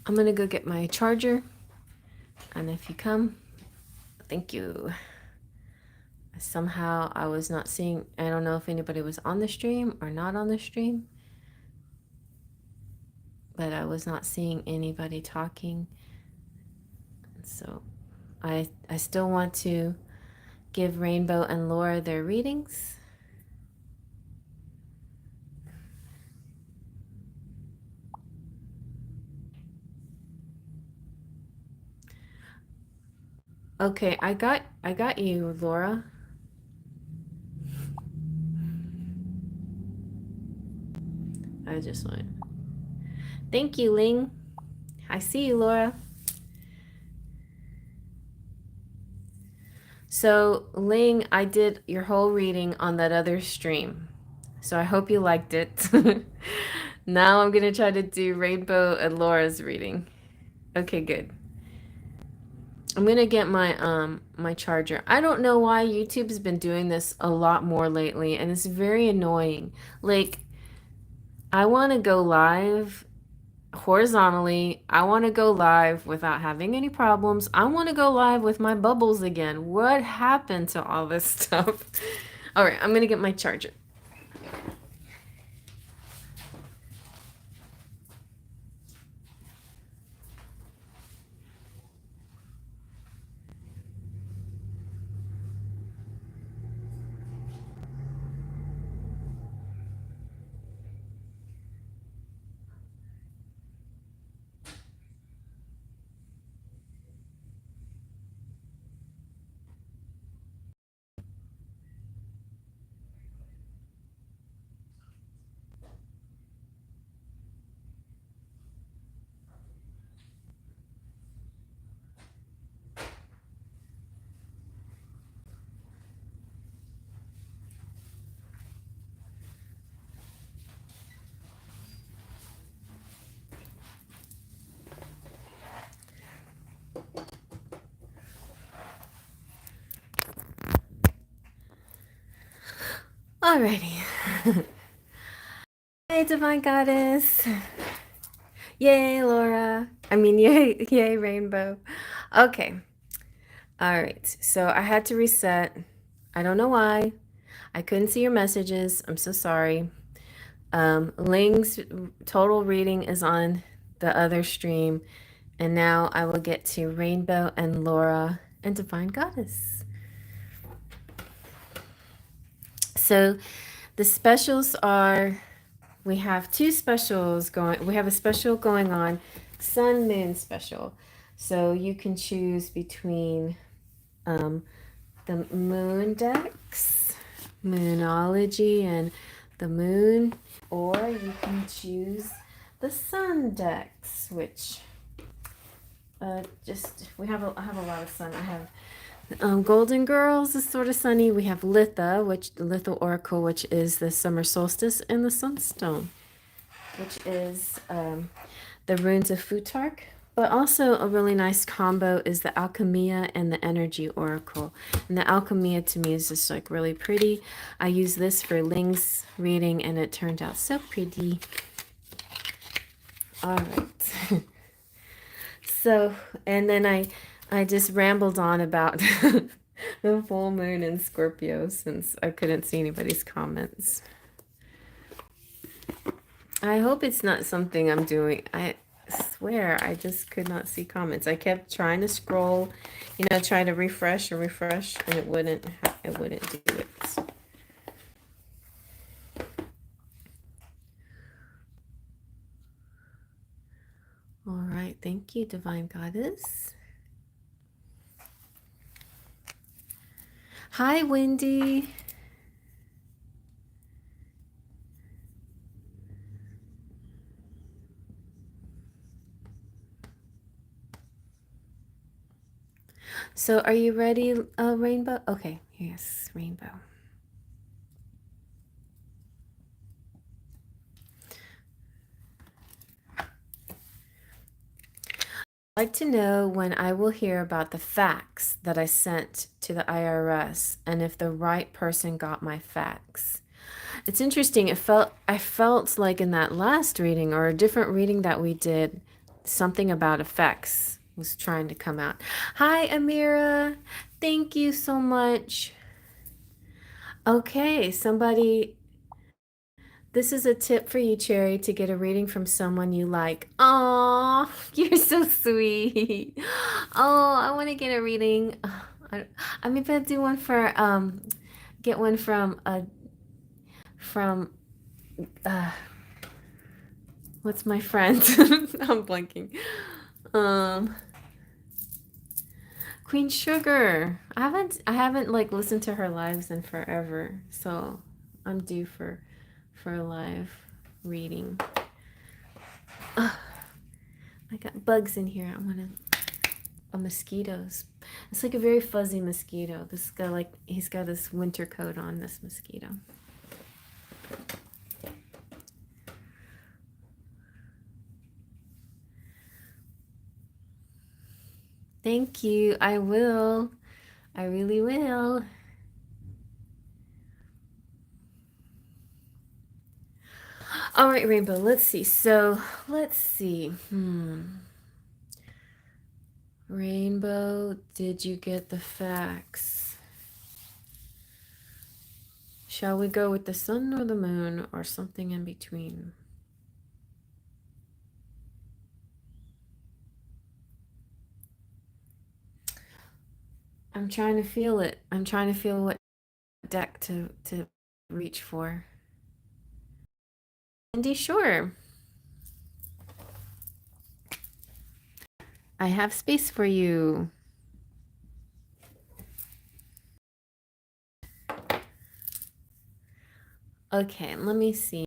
I'm gonna go get my charger, and if you come, thank you. Somehow I was not seeing, I don't know if anybody was on the stream or not on the stream, but I was not seeing anybody talking. So I still want to give Rainbow and Laura their readings. Okay, I got you, Laura. I just went. Thank you, Ling. I see you, Laura. So, Ling, I did your whole reading on that other stream. So I hope you liked it. Now I'm gonna try to do Rainbow and Laura's reading. Okay, good. I'm gonna get my charger. I don't know why YouTube's been doing this a lot more lately, and it's very annoying. Like, I want to go live horizontally. I want to go live without having any problems. I want to go live with my bubbles again. What happened to all this stuff? All right, I'm gonna get my charger. Alrighty. Hey, Divine Goddess. Yay, Laura. I mean, yay, Rainbow. Okay. All right. So I had to reset. I don't know why. I couldn't see your messages. I'm so sorry. Ling's total reading is on the other stream. And now I will get to Rainbow and Laura and Divine Goddess. So the specials are, we have two specials going. We have a special going on, Sun Moon special. So you can choose between the moon decks, Moonology and the moon, or you can choose the sun decks, which I have a lot of sun. I have Golden Girls is sort of sunny. We have Litha, which the Litha Oracle, which is the summer solstice, and the Sunstone, which is the runes of Futark. But also a really nice combo is the Alchemia and the Energy Oracle. And the Alchemia to me is just like really pretty. I use this for Ling's reading and it turned out so pretty. All right. So, and then I just rambled on about the full moon in Scorpio since I couldn't see anybody's comments. I hope it's not something I'm doing. I swear I just could not see comments. I kept trying to scroll, try to refresh and it wouldn't do it. All right, thank you, Divine Goddess. Hi, Wendy. So are you ready, Rainbow? Okay, yes, Rainbow. I'd like to know when I will hear about the fax that I sent to the IRS and if the right person got my fax. It's interesting. I felt like in that last reading or a different reading that we did, something about effects was trying to come out. Hi, Amira. Thank you so much. Okay, somebody, this is a tip for you, Cherry, to get a reading from someone you like. Aw, you're so sweet. Oh, I want to get a reading. I maybe I'll do one for get one from uh what's my friend? I'm blanking. Um Queen Sugar. I haven't like listened to her lives in forever, so I'm due for a live reading. Ugh, I got bugs in here. I want mosquitoes. It's like a very fuzzy mosquito. This guy like he's got this winter coat on, this mosquito. Thank you. I will. I really will. All right, Rainbow. Let's see. So, let's see. Rainbow, did you get the facts? Shall we go with the sun or the moon or something in between? I'm trying to feel it. I'm trying to feel what deck to reach for. Andy, sure. I have space for you. Okay, let me see.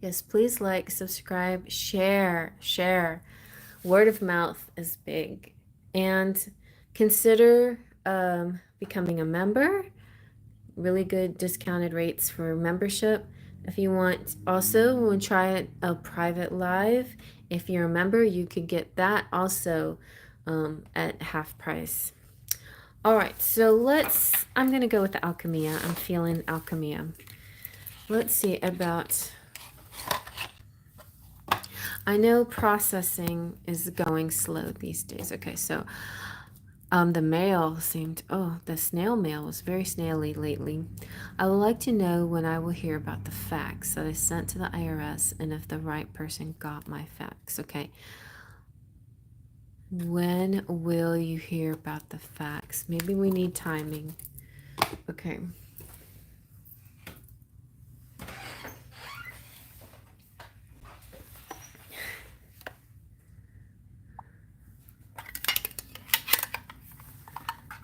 Yes, please like, subscribe, share. Word of mouth is big. And consider becoming a member. Really good discounted rates for membership. If you want, also, we'll try a private live. If you're a member, you could get that also at half price. All right, so I'm going to go with the Alchemia. I'm feeling Alchemia. Let's see about, I know processing is going slow these days. Okay, so the mail seemed, the snail mail was very snaily lately. I would like to know when I will hear about the facts that I sent to the IRS and if the right person got my facts. Okay. When will you hear about the facts? Maybe we need timing. Okay.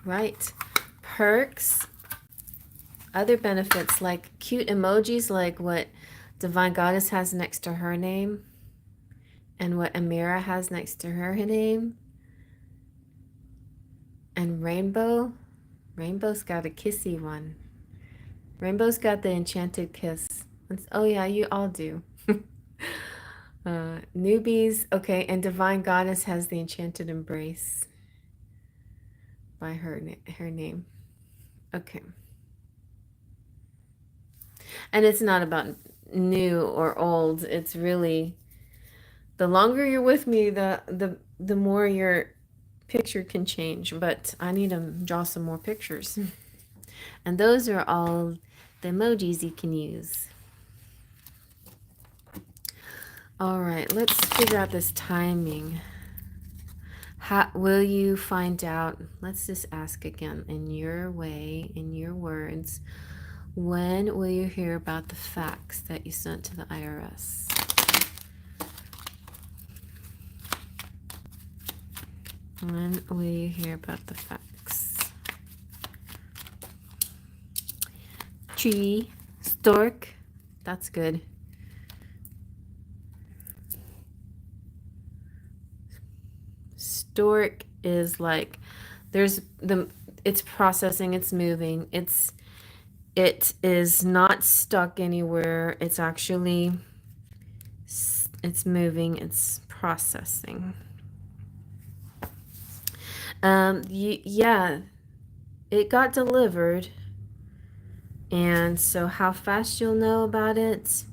Right. Perks, other benefits like cute emojis like what Divine Goddess has next to her name and what Amira has next to her name. And Rainbow. Rainbow's got a kissy one. Rainbow's got the enchanted kiss. Oh yeah, you all do. Newbies, okay, and Divine Goddess has the enchanted embrace by her name. Okay. And it's not about new or old. It's really the longer you're with me, the more your picture can change. But I need to draw some more pictures. And those are all the emojis you can use. All right, let's figure out this timing. How will you find out? Let's just ask again in your way, in your words. When will you hear about the facts that you sent to the IRS? When will you hear about the facts? Tree, stork, that's good. Stork is like, it's processing, it's moving, it's It is not stuck anywhere. It's actually, it's moving, it's processing. Yeah, it got delivered. And so how fast you'll know about it?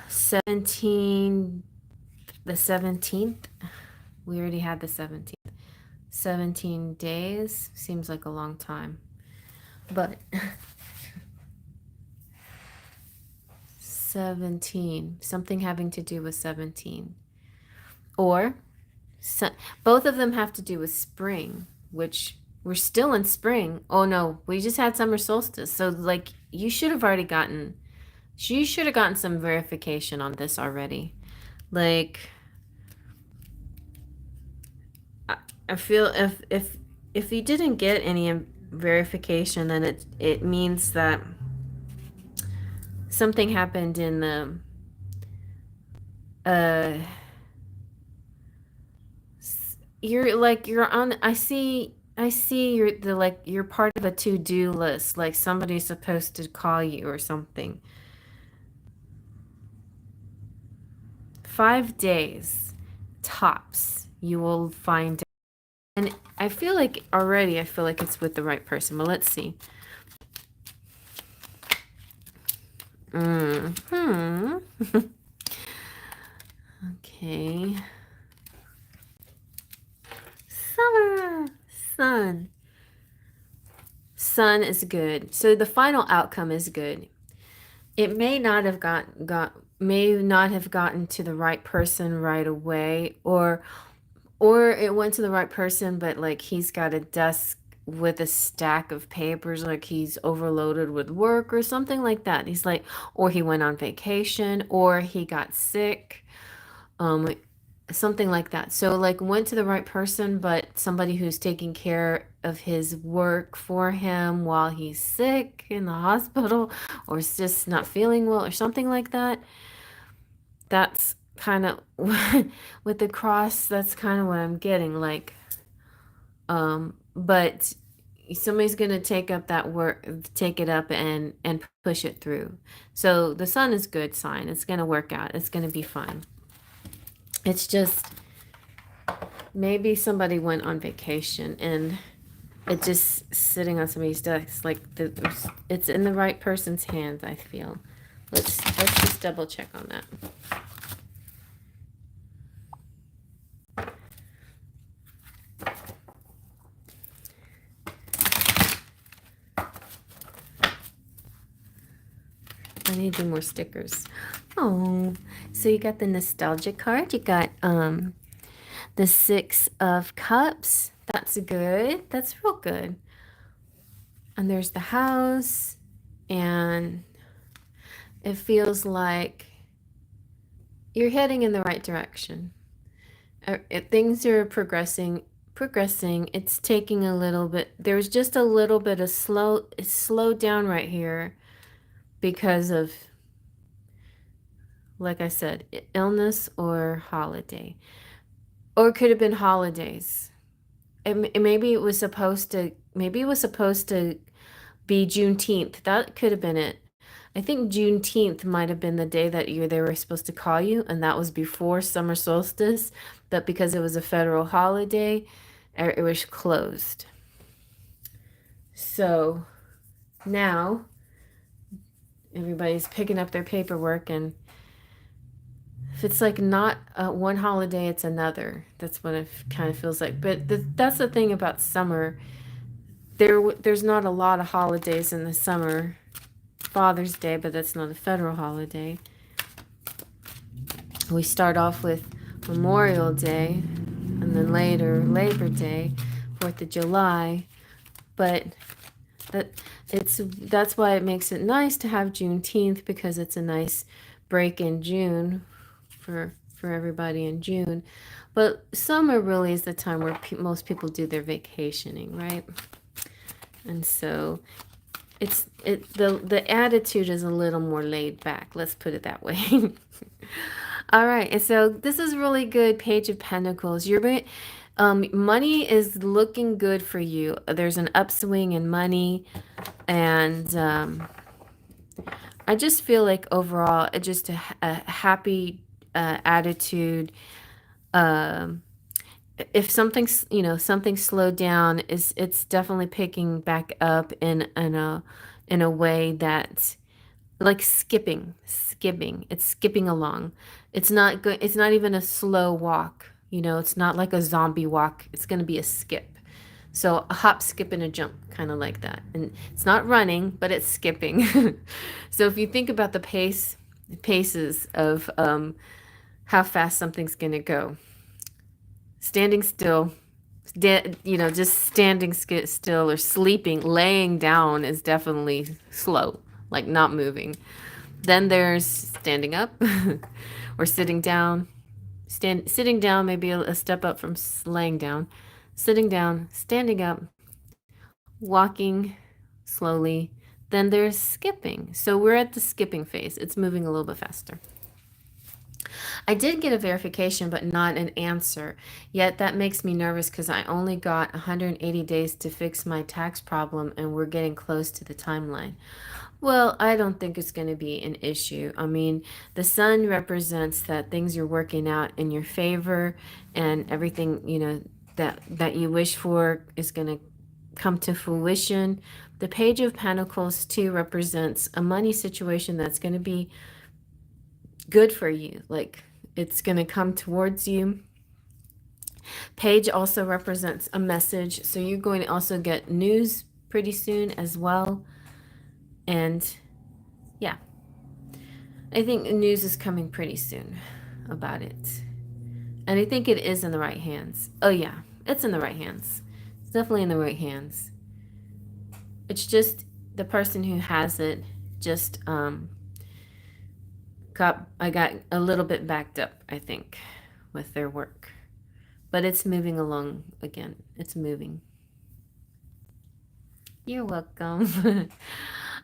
17, the 17th. We already had the 17th. 17 days seems like a long time. But 17, something having to do with 17. Or so, both of them have to do with spring, which we're still in spring. Oh no, we just had summer solstice. So like you should have already gotten, you should have gotten some verification on this already. Like I feel if you didn't get any verification, then it means that something happened in the uh you're on, I see you're part of a to-do list, like somebody's supposed to call you or something. 5 days tops you will find, and I feel like already I feel like it's with the right person, but let's see. Hmm. Okay. Summer. Sun. Sun is good. So the final outcome is good. It may not have may not have gotten to the right person right away, or it went to the right person, but like he's got a desk with a stack of papers, like he's overloaded with work or something like that. He's like, or he went on vacation, or he got sick, um, something like that. So like went to the right person, but somebody who's taking care of his work for him while he's sick in the hospital, or is just not feeling well or something like that. That's kind of with the cross, that's kind of what I'm getting, like but somebody's going to take up that work, take it up and push it through. So the sun is good sign. It's going to work out. It's going to be fine. It's just maybe somebody went on vacation and it just sitting on somebody's desk, like it's in the right person's hands, I feel. Let's just double check on that. I need to do more stickers. Oh, so you got the nostalgia card. You got the 6 of Cups. That's good. That's real good. And there's the house, and it feels like you're heading in the right direction. Things are progressing. It's taking a little bit. There's just a little bit of slow down right here because of, like I said, illness or holiday. Or it could have been holidays. Maybe it was supposed to be Juneteenth. That could have been it. I think Juneteenth might have been the day that they were supposed to call you, and that was before summer solstice, but because it was a federal holiday, it was closed. So now everybody's picking up their paperwork, and if it's like not one holiday, it's another. That's what it kind of feels like. But that's the thing about summer. There's not a lot of holidays in the summer. Father's Day, but that's not a federal holiday. We start off with Memorial Day, and then later Labor Day, 4th of July. But that's why it makes it nice to have Juneteenth, because it's a nice break in June for everybody in June. But summer really is the time where most people do their vacationing, right? And so the attitude is a little more laid back. Let's put it that way. All right, and so this is really good. Page of Pentacles. Money is looking good for you. There's an upswing in money, and I just feel like overall, just a happy attitude. Um, if something's something slowed down, is it's definitely picking back up in a way that, like, skipping, it's skipping along. It's not good, it's not even a slow walk, it's not like a zombie walk, it's going to be a skip. So a hop, skip, and a jump, kind of like that. And it's not running, but it's skipping. So if you think about the paces of how fast something's going to go, standing still, just standing still, or sleeping, laying down is definitely slow, like not moving. Then there's standing up or sitting down. Sitting down, maybe a step up from laying down. Sitting down, standing up, walking slowly. Then there's skipping. So we're at the skipping phase. It's moving a little bit faster. I did get a verification, but not an answer. Yet that makes me nervous because I only got 180 days to fix my tax problem, and we're getting close to the timeline. Well, I don't think it's going to be an issue. I mean, the sun represents that things are working out in your favor, and everything, that you wish for is going to come to fruition. The Page of Pentacles too represents a money situation that's going to be good for you. Like, it's going to come towards you. Page also represents a message, so you're going to also get news pretty soon as well. And yeah, I think news is coming pretty soon about it. And I think it is in the right hands. Oh yeah, it's in the right hands. It's definitely in the right hands. It's just the person who has it just I got a little bit backed up, I think, with their work. But it's moving along again. It's moving. You're welcome.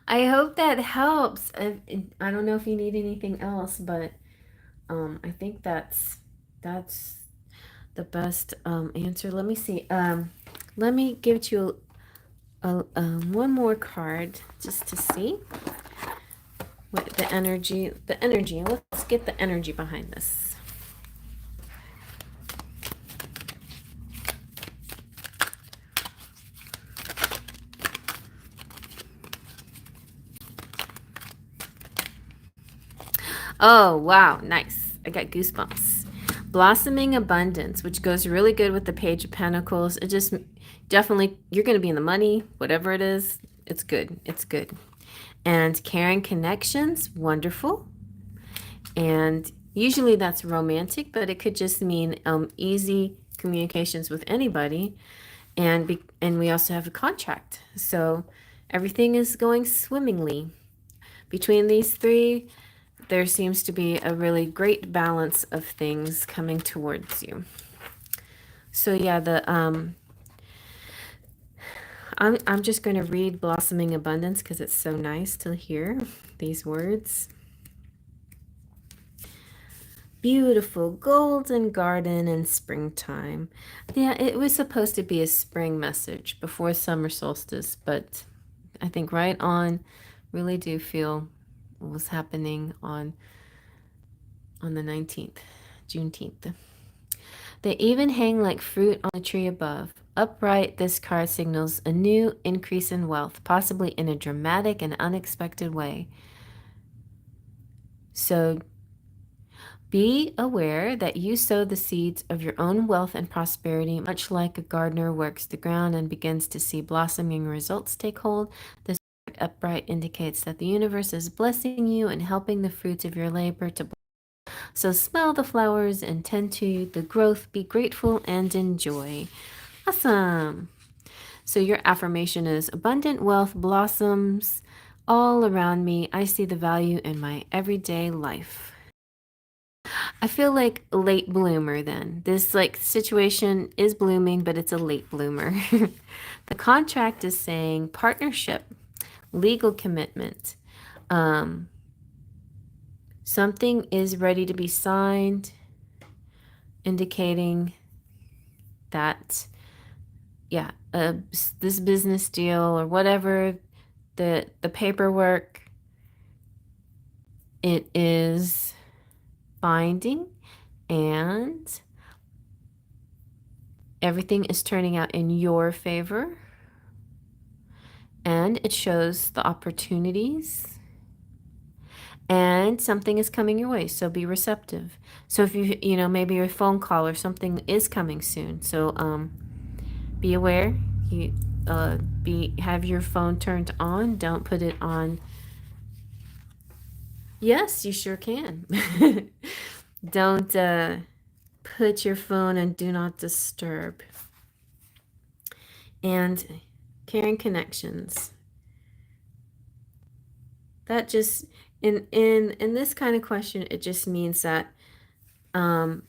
I hope that helps. I don't know if you need anything else, but I think that's the best answer. Let me see. Let me give you one more card just to see what the energy. The energy. Let's get the energy behind this. Oh, wow, nice. I got goosebumps. Blossoming abundance, which goes really good with the Page of Pentacles. It just definitely, you're going to be in the money, whatever it is. It's good. It's good. And caring connections, wonderful. And usually that's romantic, but it could just mean easy communications with anybody. And we also have a contract. So everything is going swimmingly. Between these three, there seems to be a really great balance of things coming towards you. So yeah, I'm just going to read Blossoming Abundance because it's so nice to hear these words. Beautiful golden garden in springtime. Yeah, it was supposed to be a spring message before summer solstice, but I think right on, really do feel what was happening on the 19th, Juneteenth. They even hang like fruit on the tree above. Upright, this card signals a new increase in wealth, possibly in a dramatic and unexpected way. So be aware that you sow the seeds of your own wealth and prosperity, much like a gardener works the ground and begins to see blossoming results take hold. This upright indicates that the universe is blessing you and helping the fruits of your labor to blossom. So smell the flowers and tend to the growth. Be grateful and enjoy. Awesome. So your affirmation is abundant wealth blossoms all around me. I see the value in my everyday life. I feel like a late bloomer then. This like situation is blooming, but it's a late bloomer. The contract is saying partnership, legal commitment, Something is ready to be signed, indicating that, yeah, this business deal or whatever, the paperwork, it is binding and everything is turning out in your favor. And it shows the opportunities and something is coming your way, so be receptive. So if maybe your phone call or something is coming soon, so be aware. You have your phone turned on. Don't put it on. Yes, you sure can. Don't put your phone on do not disturb. And caring connections. That just in this kind of question, it just means that um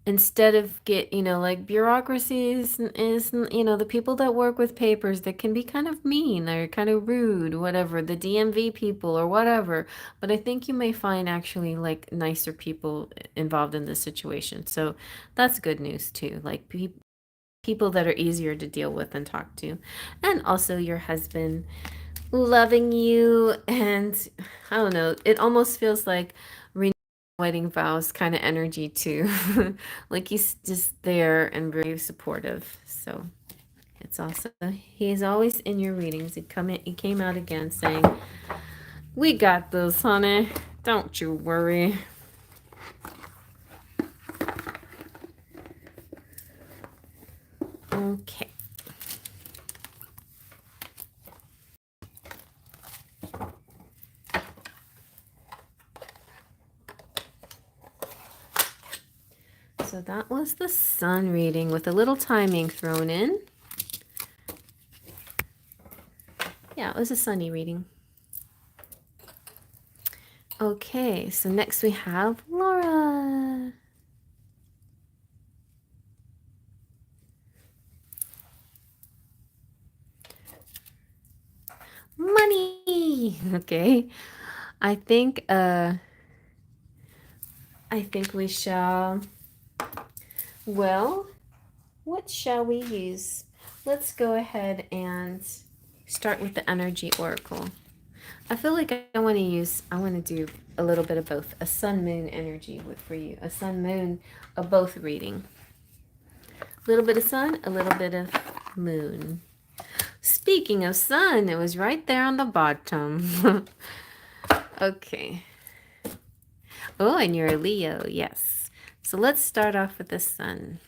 instead of like bureaucracies is the people that work with papers that can be kind of mean or kind of rude, whatever, the DMV people or whatever, but I think you may find actually like nicer people involved in this situation, so that's good news too, like people that are easier to deal with and talk to, and also your husband loving you, and I don't know, it almost feels like wedding vows kind of energy too. Like he's just there and very supportive. So it's also, he's always in your readings. He came out again saying, "We got this, honey. Don't you worry." Okay. So that was the sun reading with a little timing thrown in. Yeah, it was a sunny reading. Okay, so next we have Laura. Money. Okay. I think we shall, well, what shall we use? Let's go ahead and start with the energy oracle. I feel like I want to do a little bit of both. A sun moon energy for you. A sun moon, a both reading. A little bit of sun, a little bit of moon. Speaking of sun, it was right there on the bottom. Okay. Oh, and you're a Leo, yes. So let's start off with the sun.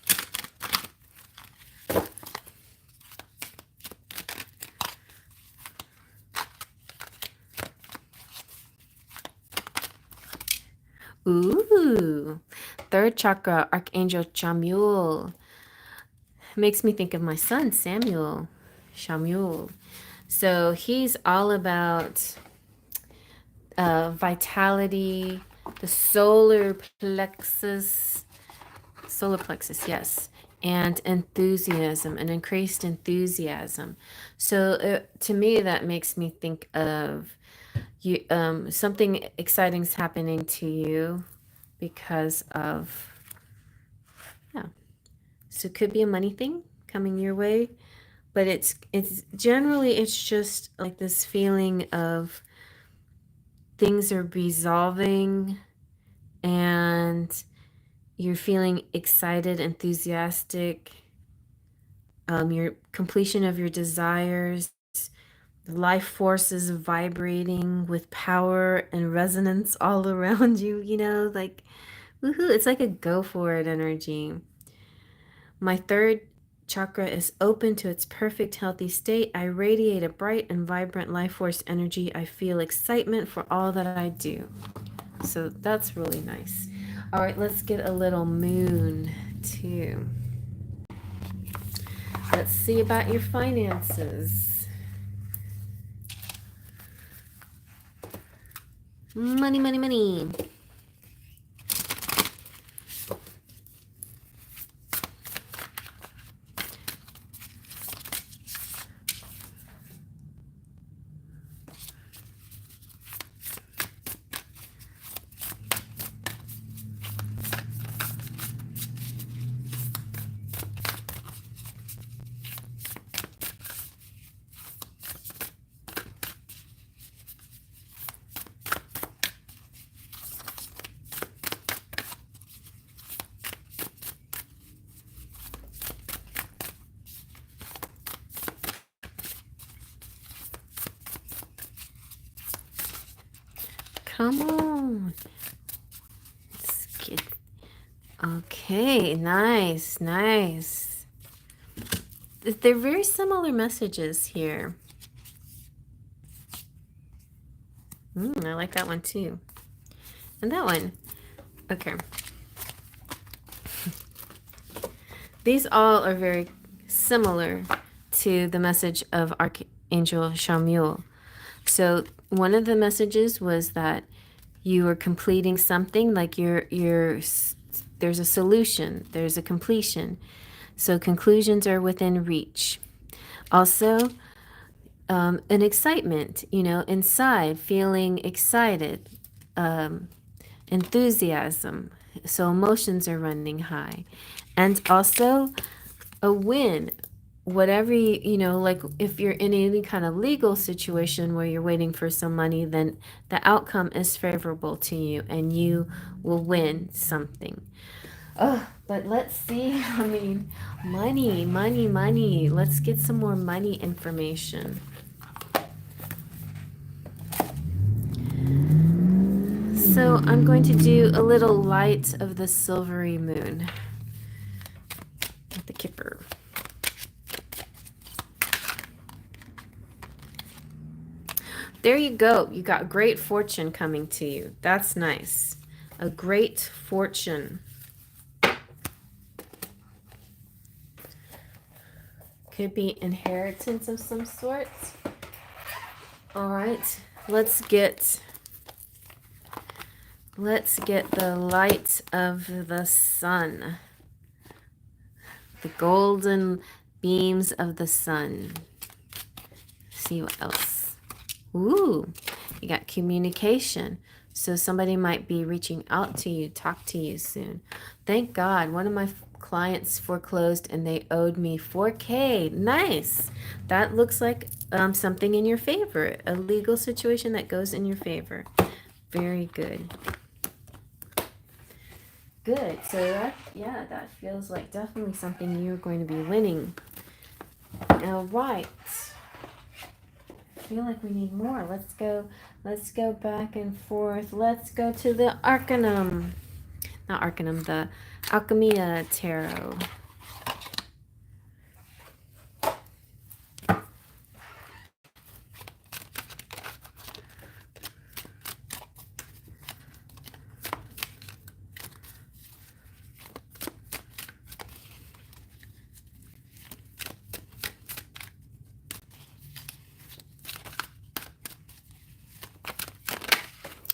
Ooh, third chakra, Archangel Chamuel. Makes me think of my son, Samuel. Shamuel. So he's all about vitality, the solar plexus, yes, and enthusiasm, an increased enthusiasm. So to me, that makes me think of you. Something exciting's happening to you because of, yeah. So it could be a money thing coming your way, but it's generally it's just like this feeling of things are resolving and you're feeling excited, enthusiastic, your completion of your desires, life force is vibrating with power and resonance all around you, like woohoo, it's like a go for it energy. My third chakra is open to its perfect healthy state. I radiate a bright and vibrant life force energy. I feel excitement for all that I do. So that's really nice. All right, let's get a little moon too. Let's see about your finances. Money, money, money. Come on. Let's get... Okay, nice, nice. They're very similar messages here. I like that one too. And that one. Okay. These all are very similar to the message of Archangel Chamuel. So one of the messages was that you are completing something, like there's a solution, there's a completion. So conclusions are within reach. Also, an excitement, inside, feeling excited, enthusiasm. So emotions are running high. And also a win, whatever like if you're in any kind of legal situation where you're waiting for some money, then the outcome is favorable to you and you will win something. Oh, but let's see. I mean, money, money, money. Let's get some more money information. So I'm going to do a little light of the silvery moon with the kipper. There you go. You got great fortune coming to you. That's nice. A great fortune. Could be inheritance of some sort. All right. Let's get the light of the sun. The golden beams of the sun. See what else. Ooh, you got communication. So somebody might be reaching out to you, talk to you soon. Thank God. One of my clients foreclosed and they owed me $4K. Nice. That looks like something in your favor. A legal situation that goes in your favor. Very good. Good. So that feels like definitely something you're going to be winning. All right. I feel like we need more. Let's go back and forth. Let's go to the Arcanum. Not Arcanum, the Alchemia Tarot.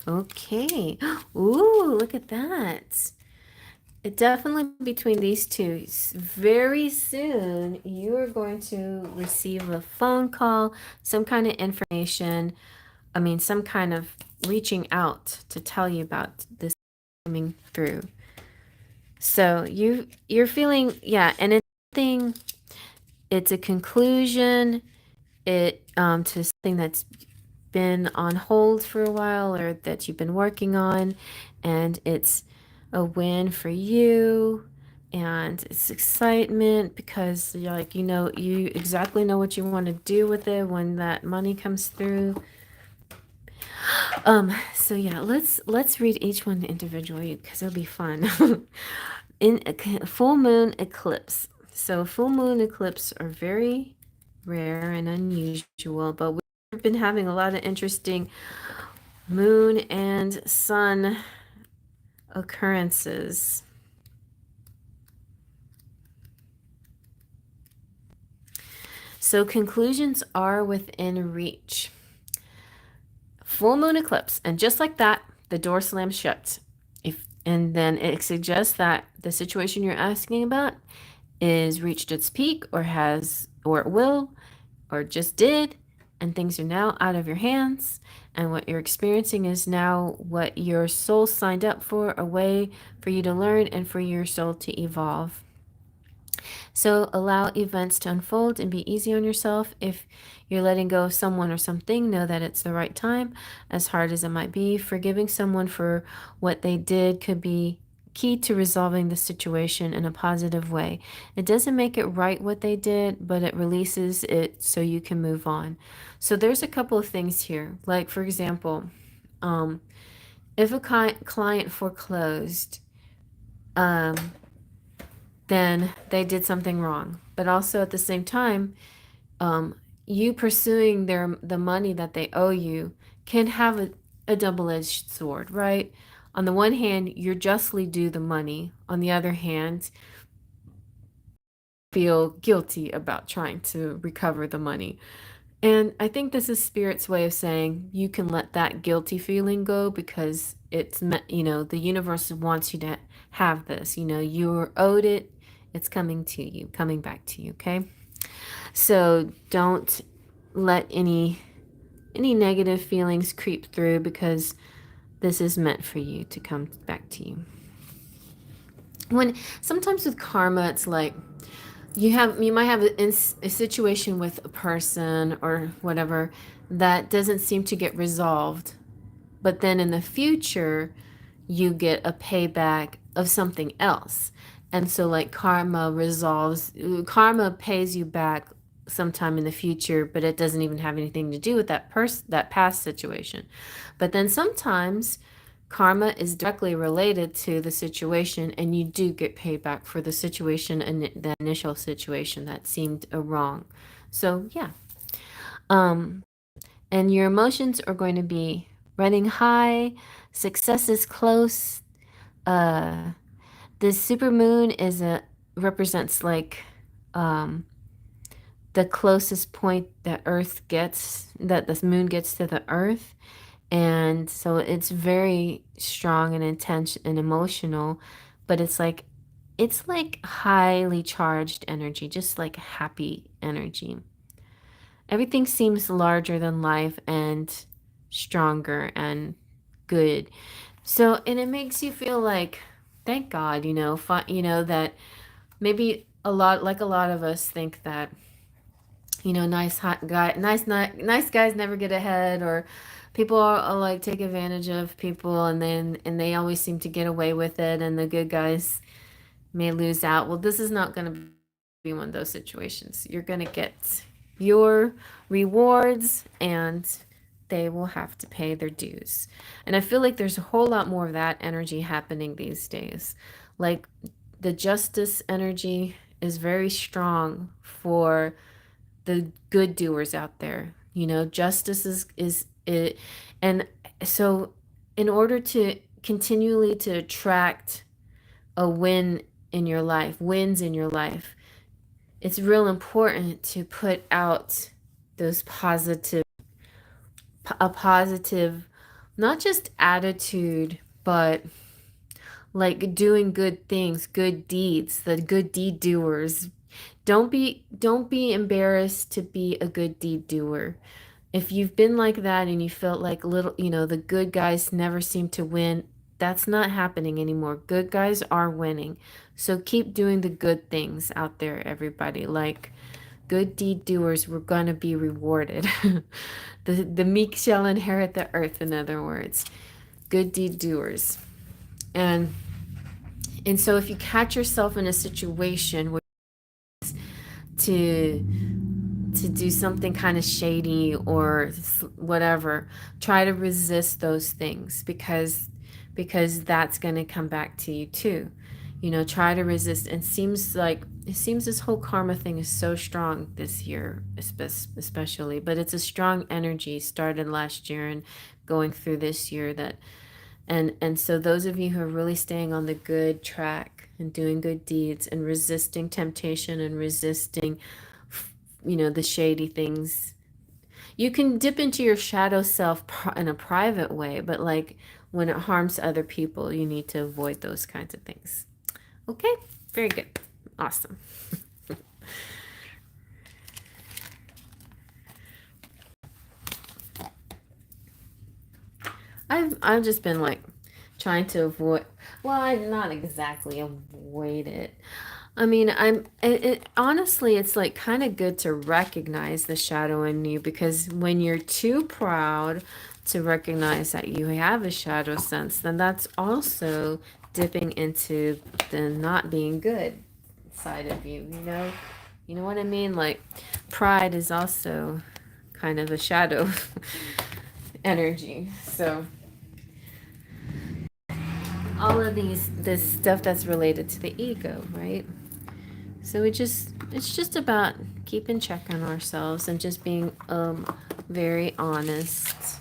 Okay. Ooh, look at that. It definitely between these two. Very soon, you are going to receive a phone call, some kind of information. I mean, some kind of reaching out to tell you about this coming through. So you're feeling, yeah, and it's a conclusion. It to something that's been on hold for a while or that you've been working on, and it's a win for you, and it's excitement because you're like, you exactly know what you want to do with it when that money comes through. So yeah, let's read each one individually because it'll be fun. In a full moon eclipse. So full moon eclipse are very rare and unusual, but we've been having a lot of interesting moon and sun occurrences. So conclusions are within reach. Full moon eclipse, and just like that, the door slams shut. And then it suggests that the situation you're asking about is reached its peak or it will or just did, and things are now out of your hands, and what you're experiencing is now what your soul signed up for, a way for you to learn and for your soul to evolve. So allow events to unfold and be easy on yourself. If you're letting go of someone or something, know that it's the right time, as hard as it might be. Forgiving someone for what they did could be key to resolving the situation in a positive way. It doesn't make it right what they did, but it releases it so you can move on. So there's a couple of things here. Like, for example, if a client foreclosed, um, then they did something wrong. But also at the same time, um, you pursuing the money that they owe you can have a double-edged sword, right? On the one hand, you're justly due the money. On the other hand, feel guilty about trying to recover the money. And I think this is Spirit's way of saying you can let that guilty feeling go because it's meant, the universe wants you to have this. You're owed it. It's coming to you, coming back to you, okay? So don't let any negative feelings creep through because this is meant for you to come back to you. When sometimes with karma, it's like you might have a situation with a person or whatever that doesn't seem to get resolved, but then in the future you get a payback of something else. And so like karma pays you back sometime in the future, but it doesn't even have anything to do with that past situation. But then sometimes karma is directly related to the situation, and you do get paid back for the situation and the initial situation that seemed wrong. So yeah. Um, and your emotions are going to be running high, success is close. Uh, this super moon represents like um, the closest point that Earth gets, that this moon gets to the Earth. And so it's very strong and intense and emotional, but it's like highly charged energy, just like happy energy. Everything seems larger than life and stronger and good. So, and it makes you feel like, thank God, that maybe a lot of us think that, nice hot guy, nice guys never get ahead, or people are like take advantage of people, and they always seem to get away with it, and the good guys may lose out. Well, this is not going to be one of those situations. You're going to get your rewards, and they will have to pay their dues. And I feel like there's a whole lot more of that energy happening these days. Like the justice energy is very strong for the good doers out there. Justice is it. And so in order to continually to attract a wins in your life, it's real important to put out those a positive, not just attitude, but like doing good things, good deeds, the good deed doers. Don't be embarrassed to be a good deed doer. If you've been like that and you felt like the good guys never seem to win, that's not happening anymore. Good guys are winning. So keep doing the good things out there, everybody. Like good deed doers, we're gonna be rewarded. The meek shall inherit the earth, in other words. Good deed doers. And so if you catch yourself in a situation where to do something kind of shady or whatever, try to resist those things because that's going to come back to you too. Try to resist. And it seems this whole karma thing is so strong this year, especially, but it's a strong energy started last year and going through this year, that and so those of you who are really staying on the good track and doing good deeds and resisting temptation and resisting the shady things, you can dip into your shadow self in a private way, but like when it harms other people, you need to avoid those kinds of things. Okay, very good. Awesome. I've just been like trying to avoid, well, I'm not exactly avoid it. I mean, honestly, it's like kind of good to recognize the shadow in you, because when you're too proud to recognize that you have a shadow sense, then that's also dipping into the not being good side of you, you know? You know what I mean? Like pride is also kind of a shadow energy. So all of this stuff that's related to the ego, right? So it's just about keeping check on ourselves and just being very honest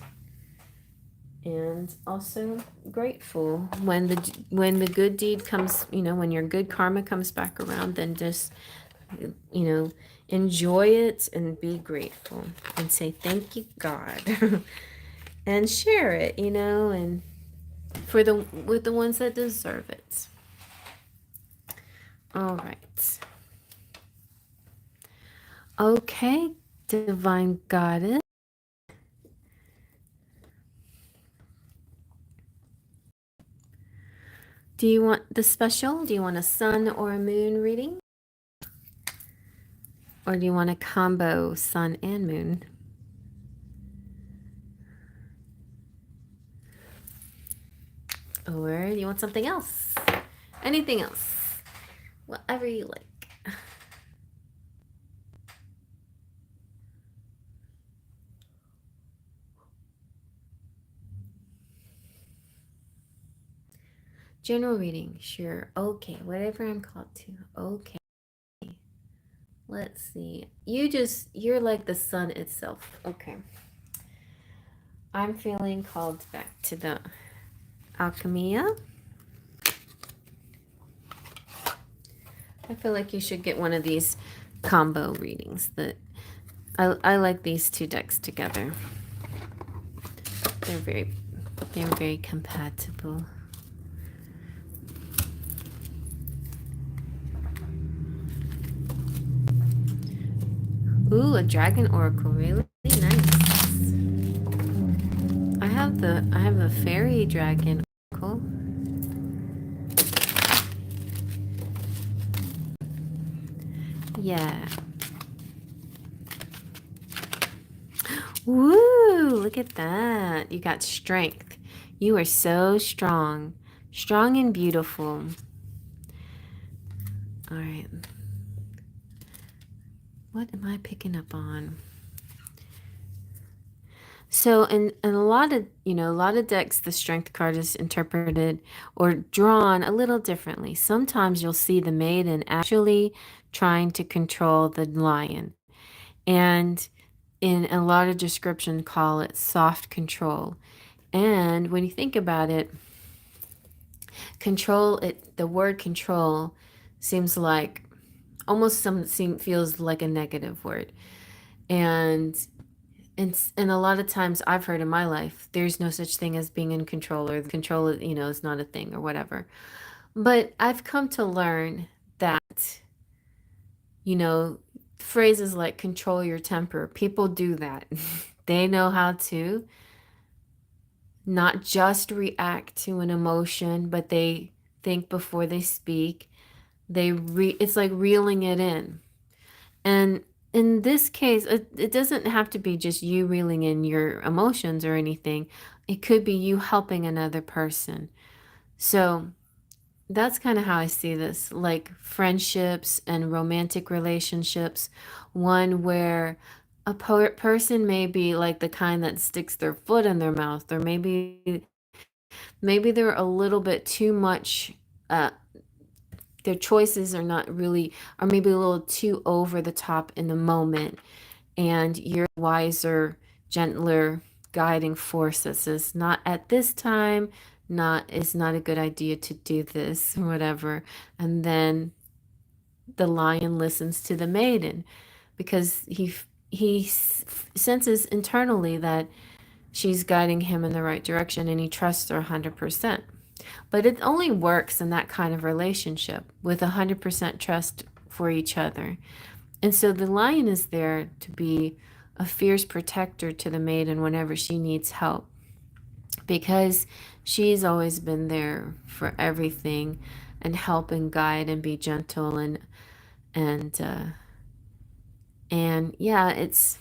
and also grateful when the good deed comes, when your good karma comes back around, then just you know enjoy it and be grateful and say thank you God and share it, and for the with the ones that deserve it. All right. Okay, divine goddess. Do you want the special? Do you want a sun or a moon reading? Or do you want a combo sun and moon? Or do you want something else? Anything else? Whatever you like. General reading, sure. Okay, whatever I'm called to. Okay. Let's see. You're like the sun itself. Okay. I'm feeling called back to the Alchemia. I feel like you should get one of these combo readings. I like these two decks together. They're very compatible. Ooh, a dragon oracle, really nice. I have a fairy dragon oracle. Yeah. Woo! Look at that. You got strength. You are so strong. Strong and beautiful. All right. What am I picking up on? So in a lot of decks, the strength card is interpreted or drawn a little differently. Sometimes you'll see the maiden actually trying to control the lion. And in a lot of description call it soft control. And when you think about it, the word control seems like feels like a negative word. And a lot of times I've heard in my life, there's no such thing as being in control, or the control, is not a thing or whatever. But I've come to learn that, phrases like control your temper, people do that. They know how to not just react to an emotion, but they think before they speak. It's like reeling it in. And in this case, it doesn't have to be just you reeling in your emotions or anything. It could be you helping another person. So that's kind of how I see this, like friendships and romantic relationships. One where a person may be like the kind that sticks their foot in their mouth, or maybe they're a little bit too much. Their choices are not really, or maybe a little too over the top in the moment, and you're wiser, gentler guiding force that says, not at this time, not it's not a good idea to do this, or whatever. And then the lion listens to the maiden because senses internally that she's guiding him in the right direction, and he trusts her 100%. But it only works in that kind of relationship with 100% trust for each other. And so the lion is there to be a fierce protector to the maiden whenever she needs help, because she's always been there for everything and help and guide and be gentle and yeah, it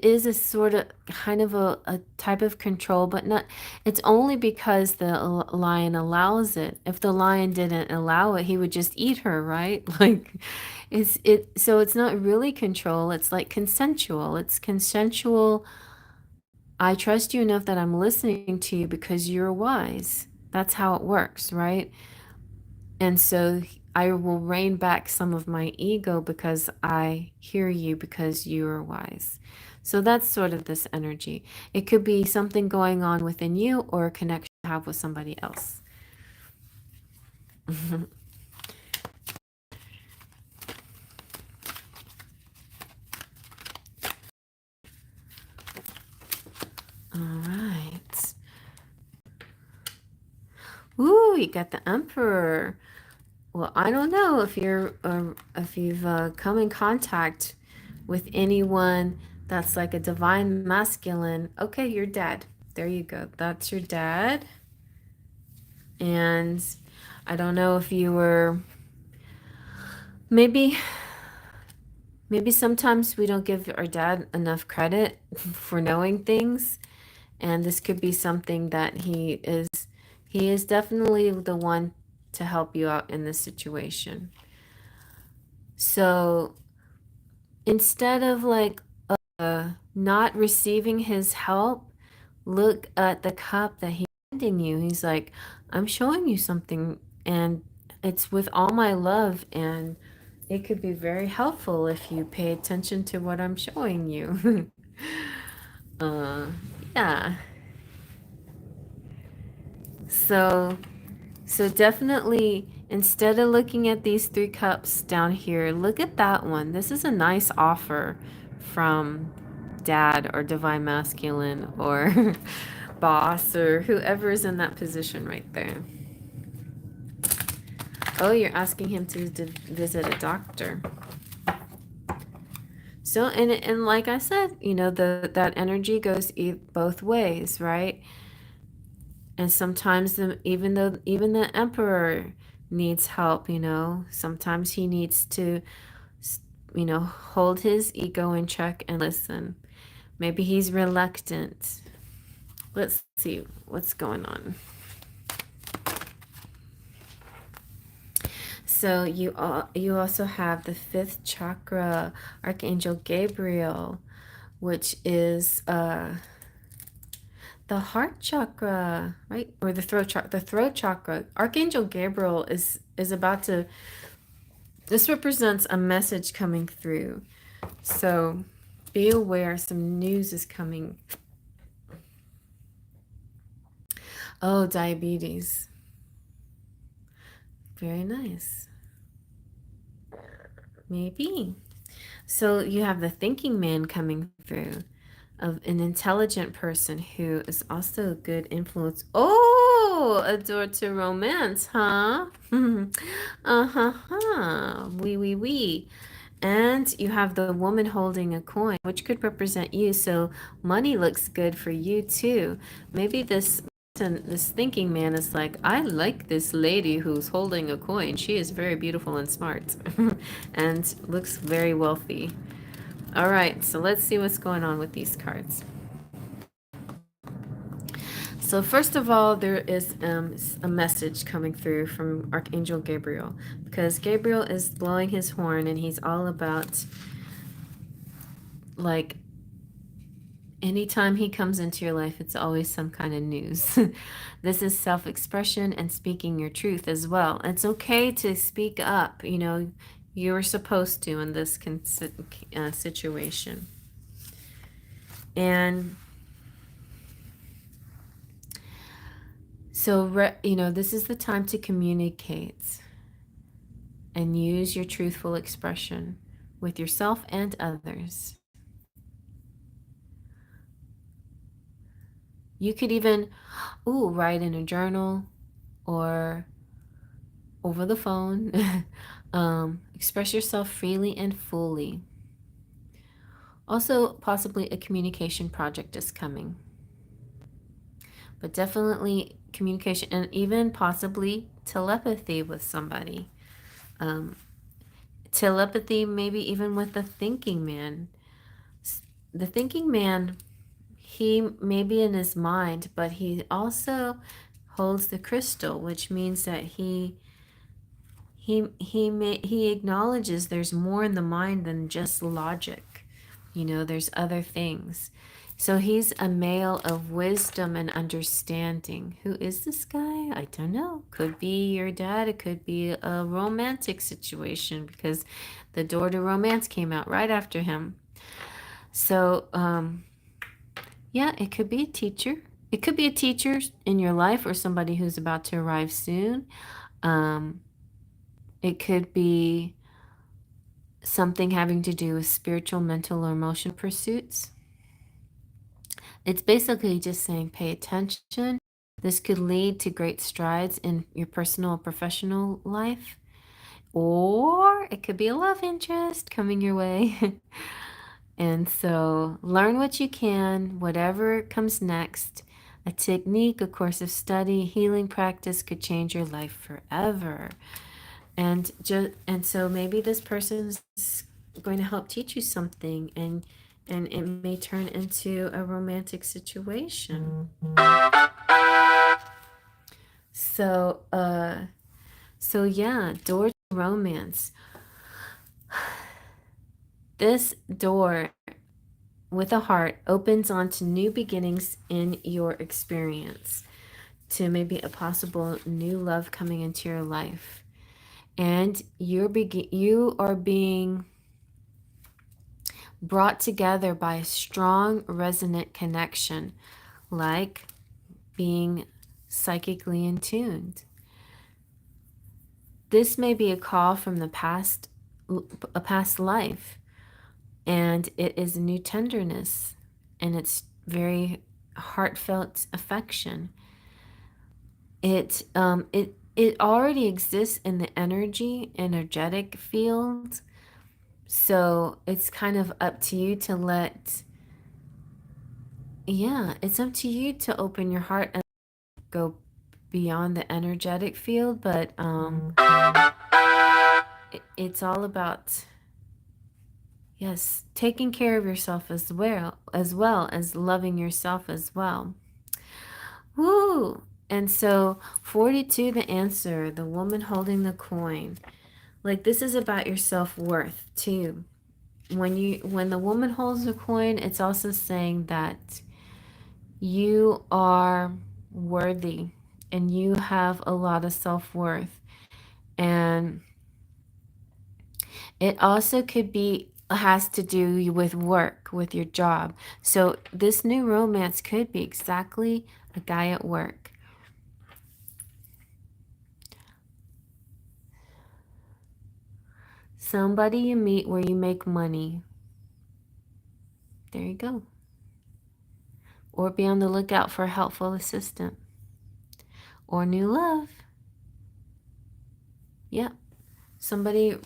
is a sort of kind of a type of control, but not, it's only because the lion allows it. If the lion didn't allow it, he would just eat her, right? Like so it's not really control, it's like consensual. It's consensual. I trust you enough that I'm listening to you because you're wise. That's how it works, right? And so I will rein back some of my ego because I hear you because you are wise. So that's sort of this energy. It could be something going on within you or a connection you have with somebody else. All right. Ooh, you got the Emperor. Well, I don't know if you've come in contact with anyone that's like a divine masculine. Okay, your dad. There you go. That's your dad. And I don't know if you were maybe maybe sometimes we don't give our dad enough credit for knowing things, and this could be something that he is definitely the one to help you out in this situation. So instead of like not receiving his help, look at the cup that he's handing you. He's like, I'm showing you something, and it's with all my love, and it could be very helpful if you pay attention to what I'm showing you. uh, yeah. So So definitely, instead of looking at these three cups down here, look at that one. This is a nice offer from dad or divine masculine or boss or whoever is in that position right there. Oh, you're asking him to visit a doctor. So, and like I said, that energy goes both ways, right? And sometimes even the emperor needs help, sometimes he needs to hold his ego in check and listen. Maybe he's reluctant. Let's see what's going on. So you also have the fifth chakra, Archangel Gabriel, which is the heart chakra, right? Or the throat chakra. The throat chakra. Archangel Gabriel is about to. This represents a message coming through. So be aware, some news is coming. Oh, diabetes. Very nice. Maybe. So you have the thinking man coming through, of an intelligent person who is also a good influence. Oh, a door to romance, huh? Uh-huh. Wee. And you have the woman holding a coin, which could represent you. So money looks good for you too. Maybe this thinking man is like, I like this lady who's holding a coin. She is very beautiful and smart and looks very wealthy. All right, so let's see what's going on with these cards. So first of all, there is a message coming through from Archangel Gabriel, because Gabriel is blowing his horn and he's all about, like, anytime he comes into your life, it's always some kind of news. This is self-expression and speaking your truth as well. It's okay to speak up, you're supposed to in this situation. And so, this is the time to communicate and use your truthful expression with yourself and others. You could even, write in a journal or over the phone. Express yourself freely and fully. Also, possibly a communication project is coming. But definitely communication and even possibly telepathy with somebody. Telepathy, maybe even with the thinking man. The thinking man, he may be in his mind, but he also holds the crystal, which means that he acknowledges there's more in the mind than just logic. There's other things. So he's a male of wisdom and understanding. Who is this guy? I don't know. Could be your dad. It could be a romantic situation because the door to romance came out right after him. So, yeah, it could be a teacher. It could be a teacher in your life or somebody who's about to arrive soon. Um, it could be something having to do with spiritual, mental, or emotional pursuits. It's basically just saying pay attention. This could lead to great strides in your personal or professional life, or it could be a love interest coming your way. And so learn what you can, whatever comes next. A technique, a course of study, healing practice could change your life forever. And so maybe this person's going to help teach you something, and it may turn into a romantic situation. So so yeah, door to romance. This door with a heart opens onto new beginnings in your experience, to maybe a possible new love coming into your life. And you are being brought together by a strong resonant connection, like being psychically in tuned. This may be a call from a past life, and it is a new tenderness, and it's very heartfelt affection. It already exists in the energetic field. So it's kind of up to you to it's up to you to open your heart and go beyond the energetic field. But it's all about, yes, taking care of yourself as well as loving yourself as well. Woo! And so 42, the answer, the woman holding the coin. Like, this is about your self-worth too. When the woman holds the coin, it's also saying that you are worthy and you have a lot of self-worth. And it also could be has to do with work, with your job. So this new romance could be exactly a guy at work. Somebody you meet where you make money. There you go. Or be on the lookout for a helpful assistant. Or new love. Yep. Somebody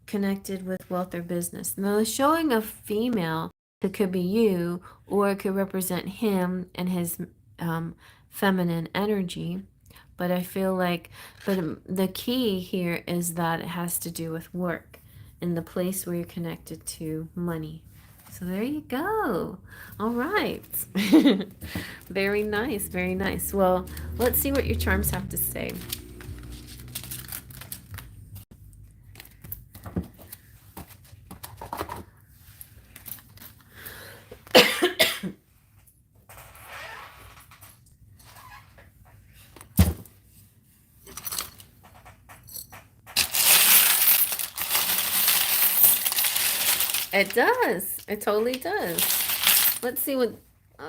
connected with wealth or business. Now, the showing of female, it could be you, or it could represent him and his feminine energy. But I feel like, the key here is that it has to do with work and the place where you're connected to money. So there you go. All right. Very nice. Very nice. Well, let's see what your charms have to say. It does. It totally does. Let's see what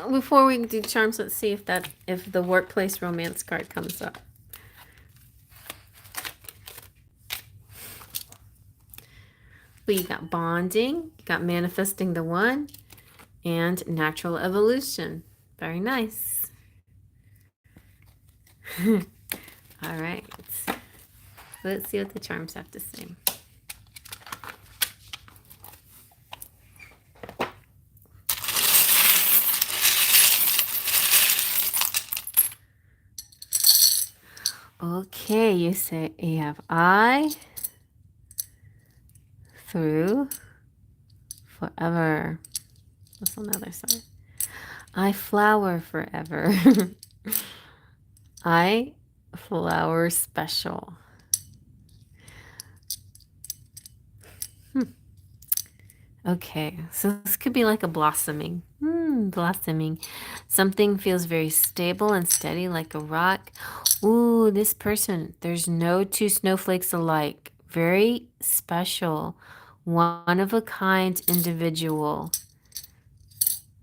before we do charms, let's see if the workplace romance card comes up. Well, you got bonding, you got manifesting the one, and natural evolution. Very nice. All right. Let's see what the charms have to say. Okay, you have I through forever. What's on the other side? I flower forever. I flower special. Okay, so this could be like a blossoming. Blossoming. Something feels very stable and steady like a rock. Ooh, this person, there's no two snowflakes alike. Very special. One of a kind individual.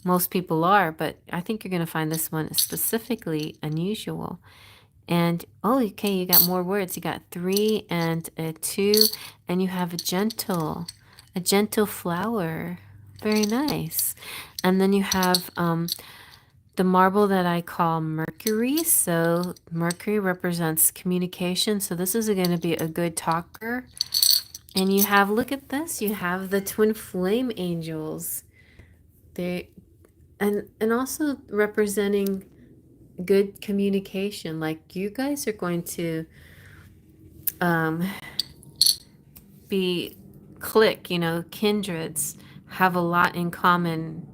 Most people are, but I think you're going to find this one specifically unusual. And, oh, okay, you got more words. You got 3 and a 2, and you have a gentle flower. Very nice. And then you have the marble that I call Mercury. So Mercury represents communication. So this is going to be a good talker. And you have, look at this, you have the twin flame angels. They and also representing good communication. Like you guys are going to um, be click, kindreds, have a lot in common,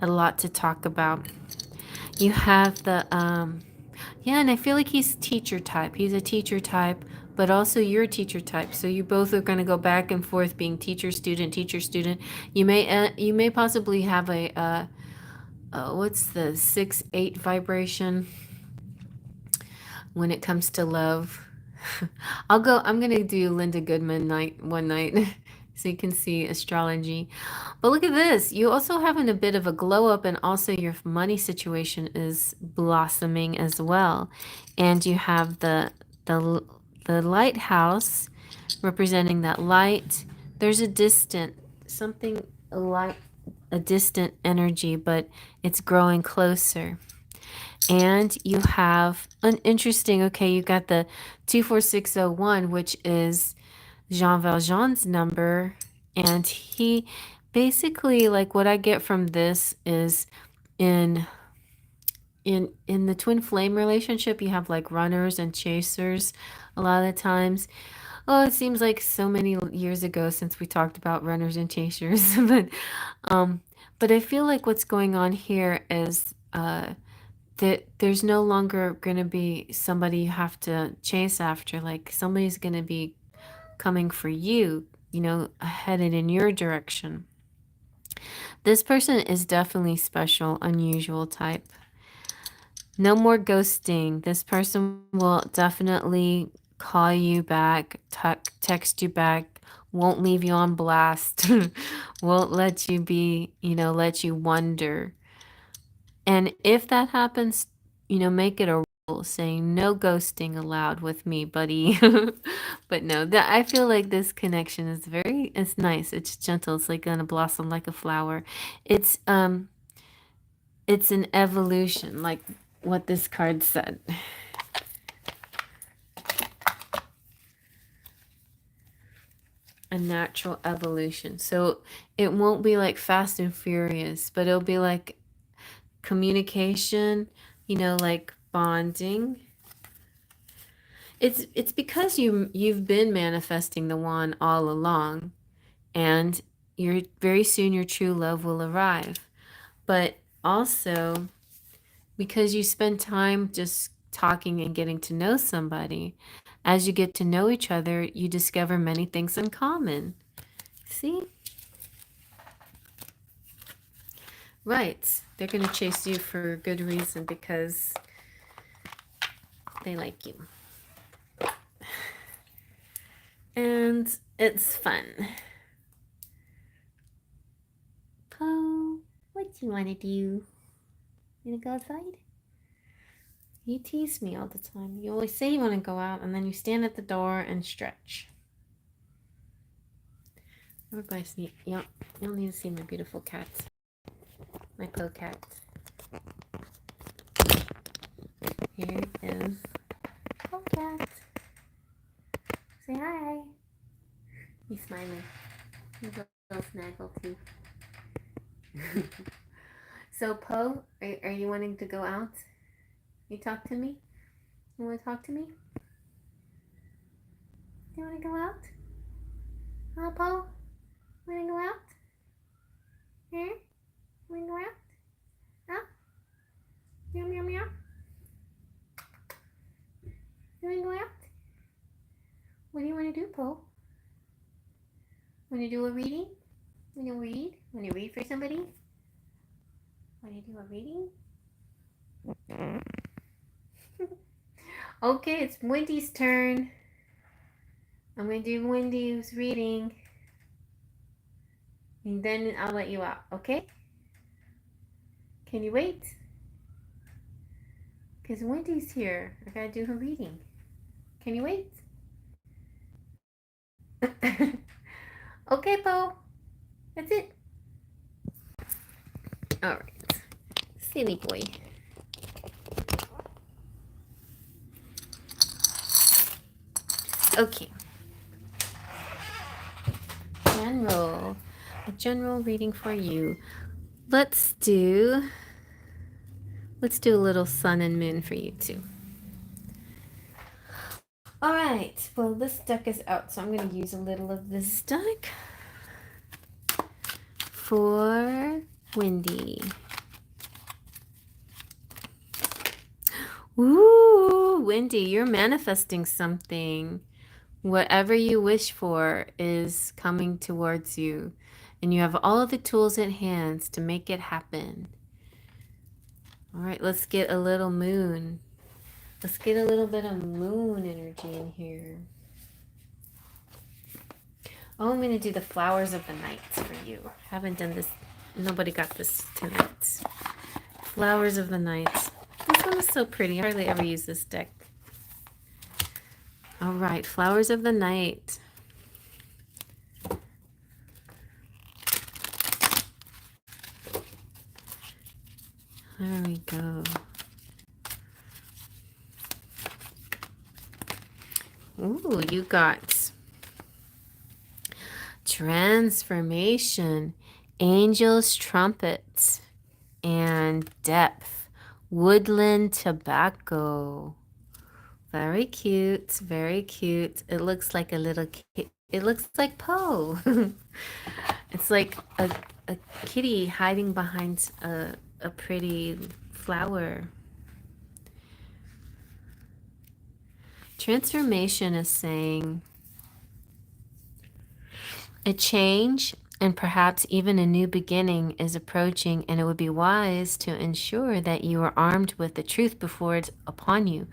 a lot to talk about. You have the yeah, and I feel like he's teacher type. He's a teacher type, but also you're a teacher type. So you both are going to go back and forth being teacher student, teacher student. You may possibly have a what's the 6-8 vibration when it comes to love. I'm gonna do Linda Goodman night one night so you can see astrology. But look at this. You also having a bit of a glow up, and also your money situation is blossoming as well. And you have the lighthouse representing that light. There's a distant something a light a distant energy, but it's growing closer. And you have an interesting, okay, you got the 24601, which is Jean Valjean's number. And he basically, like, what I get from this is in in the twin flame relationship, you have like runners and chasers a lot of the times. Oh, it seems like so many years ago since we talked about runners and chasers. Um but I feel like what's going on here is that there's no longer going to be somebody you have to chase after. Like somebody's going to be coming for you, headed in your direction. This person is definitely special, unusual type. No more ghosting. This person will definitely call you back, text you back, won't leave you on blast, won't let you be, let you wonder. And if that happens, make it a rule saying no ghosting allowed with me, buddy. But no, that I feel like this connection is it's nice. It's gentle. It's like gonna blossom like a flower. It's an evolution, like what this card said. A natural evolution. So it won't be like Fast and Furious, but it'll be like communication, like bonding. It's because you've been manifesting the one all along, and you're very soon your true love will arrive. But also because you spend time just talking and getting to know somebody, as you get to know each other, you discover many things in common. See? Right. They're going to chase you for good reason because they like you. And it's fun. Poe, what do you want to do? You want to go outside? You tease me all the time. You always say you want to go out, and then you stand at the door and stretch. Everybody's neat. Yep. You'll need to see my beautiful cat. My Poe cat. Here is Poe cat. Say hi. He's smiling. He's a little snaggle too. So Poe, are you wanting to go out? You talk to me? You want to talk to me? You want to go out? Huh, Poe? Want to go out? Huh? Want to go out? Huh? Meow, meow, meow. You want to go out? What do you want to do, Poe? Want to do a reading? Want to read? Want to read for somebody? Want to do a reading? Okay, it's Wendy's turn. I'm going to do Wendy's reading. And then I'll let you out, okay? Can you wait? Because Wendy's here. I gotta do her reading. Can you wait? Okay, Bo. That's it. Alright. Silly boy. Okay. General. A general reading for you. Let's do a little sun and moon for you too. All right. Well, this deck is out, so I'm going to use a little of this deck for Wendy. Ooh, Wendy, you're manifesting something. Whatever you wish for is coming towards you, and you have all the tools at hand to make it happen. All right, let's get a little moon. Let's get a little bit of moon energy in here. Oh, I'm going to do the flowers of the night for you. Haven't done this. Nobody got this tonight. Flowers of the night. This one is so pretty. I hardly ever use this deck. All right, flowers of the night. There we go. Ooh, you got transformation, angels, trumpets, and depth. Woodland tobacco. Very cute, very cute. It looks like a little kid. It looks like Poe. It's like a kitty hiding behind a pretty flower. Transformation is saying a change and perhaps even a new beginning is approaching, and it would be wise to ensure that you are armed with the truth before it's upon you.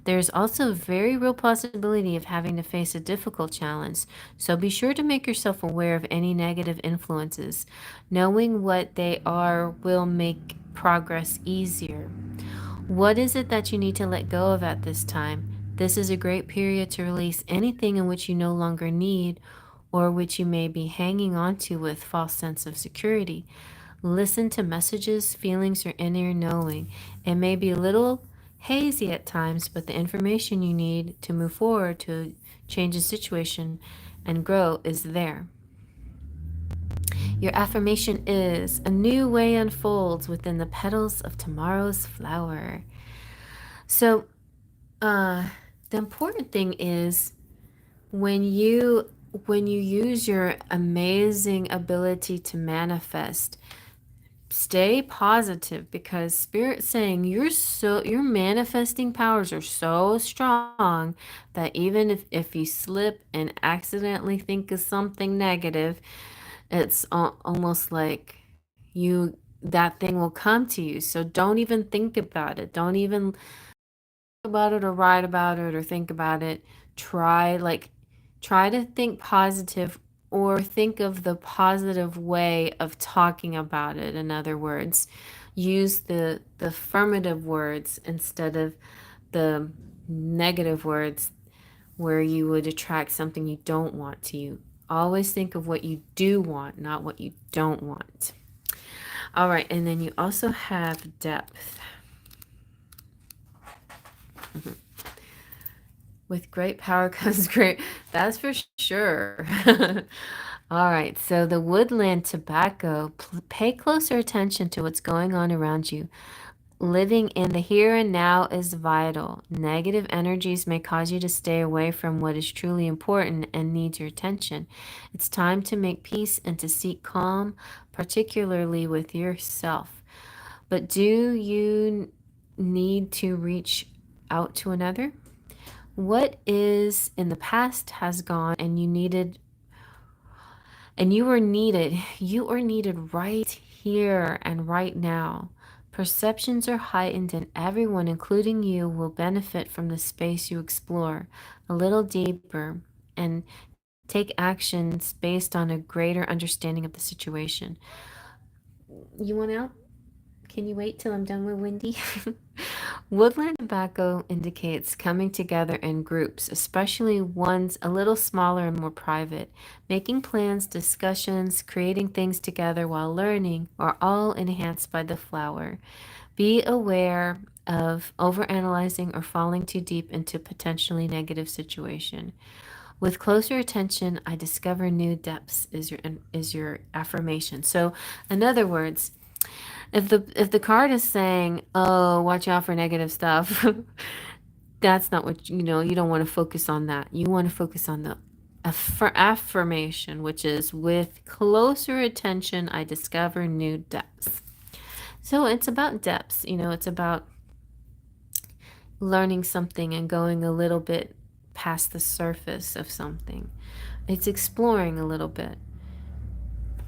There's also a very real possibility of having to face a difficult challenge, so be sure to make yourself aware of any negative influences. Knowing what they are will make progress easier. What is it that you need to let go of at this time? This is a great period to release anything in which you no longer need or which you may be hanging on to with false sense of security. Listen to messages, feelings, or inner knowing. It may be a little hazy at times, but the information you need to move forward to change the situation and grow is there. Your affirmation is a new way unfolds within the petals of tomorrow's flower. So, the important thing is when you use your amazing ability to manifest, stay positive, because Spirit's saying your manifesting powers are so strong that even if you slip and accidentally think of something negative, it's almost like that thing will come to you. So don't even think about it. Don't even about it or write about it or think about it. Try to think positive, or think of the positive way of talking about it. In other words, use the affirmative words instead of the negative words where you would attract something you don't want to you. Always think of what you do want, not what you don't want. All right, and then you also have depth. With great power comes great, that's for sure. All right, so the woodland tobacco, pay closer attention to what's going on around you. Living in the here and now is vital. Negative energies may cause you to stay away from what is truly important and needs your attention. It's time to make peace and to seek calm, particularly with yourself. But do you need to reach out to another? What is in the past has gone, and you are needed right here and right now. Perceptions are heightened, and everyone, including you, will benefit from the space you explore a little deeper and take actions based on a greater understanding of the situation. You want out? Can you wait till I'm done with Wendy? Woodland tobacco indicates coming together in groups, especially ones a little smaller and more private. Making plans, discussions, creating things together while learning are all enhanced by the flower. Be aware of overanalyzing or falling too deep into potentially negative situation. With closer attention, I discover new depths is your affirmation. So, in other words, if the card is saying, "Oh, watch out for negative stuff," that's not what you don't want to focus on that. You want to focus on the affirmation, which is with closer attention, I discover new depths. So it's about depths, it's about learning something and going a little bit past the surface of something. It's exploring a little bit.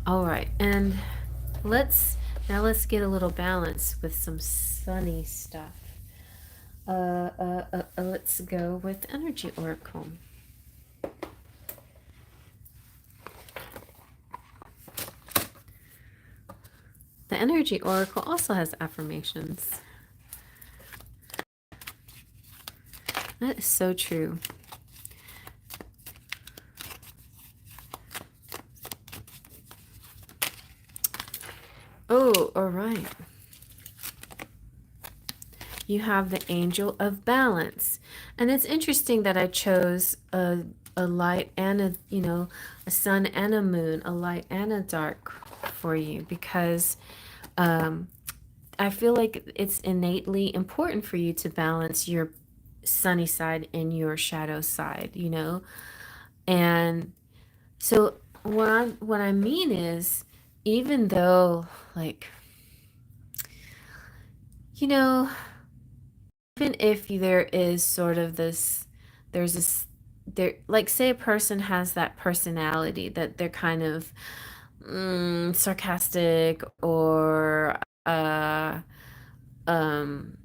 All right, and let's get a little balance with some sunny stuff. Let's go with Energy Oracle. The Energy Oracle also has affirmations. That is so true. Oh, all right. You have the Angel of Balance. And it's interesting that I chose a light and a sun and a moon, a light and a dark for you, because I feel like it's innately important for you to balance your sunny side and your shadow side, And so what I mean is, even though, like, even if there is sort of there's this, there, like, say a person has that personality that they're kind of sarcastic uh, um,